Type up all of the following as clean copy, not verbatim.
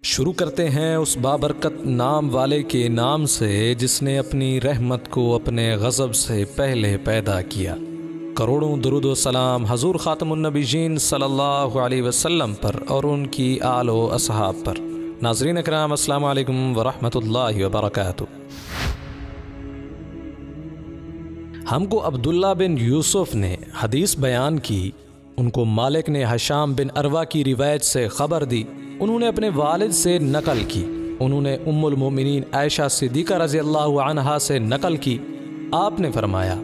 شروع کرتے ہیں اس بابرکت نام والے کے نام سے جس نے اپنی رحمت کو اپنے غضب سے پہلے پیدا کیا۔ کروڑوں درود و سلام حضور خاتم النبیین صلی اللہ علیہ وسلم پر اور ان کی آل و اصحاب پر۔ ناظرین اکرام، السلام علیکم ورحمۃ اللہ وبرکاتہ۔ ہم کو عبداللہ بن یوسف نے حدیث بیان کی، ان کو مالک نے حشام بن عروہ کی روایت سے خبر دی، انہوں نے اپنے والد سے نقل کی، انہوں نے ام المومنین عائشہ صدیقہ رضی اللہ عنہا سے نقل کی۔ آپ نے فرمایا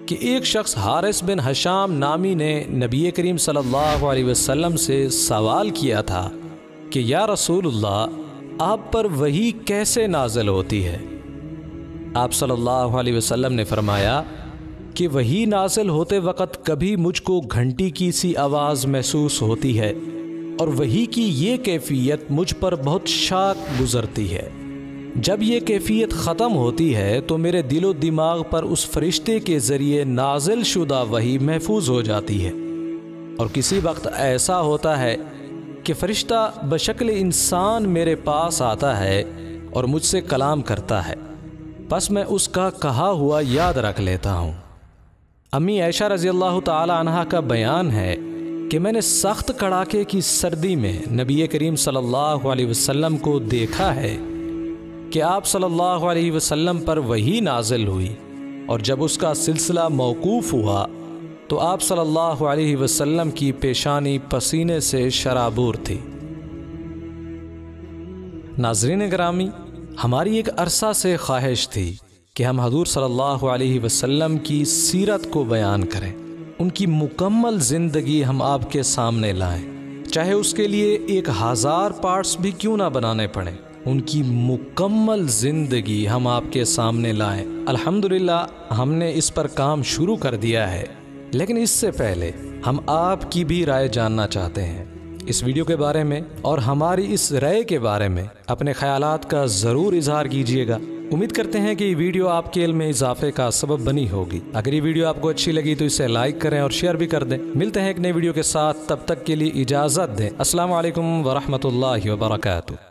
کہ ایک شخص حارث بن حشام نامی نے نبی کریم صلی اللہ علیہ وسلم سے سوال کیا تھا کہ یا رسول اللہ، آپ پر وحی کیسے نازل ہوتی ہے؟ آپ صلی اللہ علیہ وسلم نے فرمایا کہ وحی نازل ہوتے وقت کبھی مجھ کو گھنٹی کی سی آواز محسوس ہوتی ہے اور وحی کی یہ کیفیت مجھ پر بہت شاک گزرتی ہے۔ جب یہ کیفیت ختم ہوتی ہے تو میرے دل و دماغ پر اس فرشتے کے ذریعے نازل شدہ وحی محفوظ ہو جاتی ہے، اور کسی وقت ایسا ہوتا ہے کہ فرشتہ بشکل انسان میرے پاس آتا ہے اور مجھ سے کلام کرتا ہے، پس میں اس کا کہا ہوا یاد رکھ لیتا ہوں۔ امی عائشہ رضی اللہ تعالی عنہا کا بیان ہے کہ میں نے سخت کڑاکے کی سردی میں نبی کریم صلی اللہ علیہ وسلم کو دیکھا ہے کہ آپ صلی اللہ علیہ وسلم پر وحی نازل ہوئی، اور جب اس کا سلسلہ موقوف ہوا تو آپ صلی اللہ علیہ وسلم کی پیشانی پسینے سے شرابور تھی۔ ناظرین گرامی، ہماری ایک عرصہ سے خواہش تھی کہ ہم حضور صلی اللہ علیہ وسلم کی سیرت کو بیان کریں، ان کی مکمل زندگی ہم آپ کے سامنے لائیں، چاہے اس کے لیے 1000 پارٹس بھی کیوں نہ بنانے پڑیں، ان کی مکمل زندگی ہم آپ کے سامنے لائیں۔ الحمدللہ ہم نے اس پر کام شروع کر دیا ہے، لیکن اس سے پہلے ہم آپ کی بھی رائے جاننا چاہتے ہیں اس ویڈیو کے بارے میں، اور ہماری اس رائے کے بارے میں اپنے خیالات کا ضرور اظہار کیجیے گا۔ امید کرتے ہیں کہ یہ ویڈیو آپ کے علم میں اضافے کا سبب بنی ہوگی۔ اگر یہ ویڈیو آپ کو اچھی لگی تو اسے لائک کریں اور شیئر بھی کر دیں۔ ملتے ہیں ایک نئے ویڈیو کے ساتھ، تب تک کے لیے اجازت دیں۔ السلام علیکم ورحمۃ اللہ وبرکاتہ۔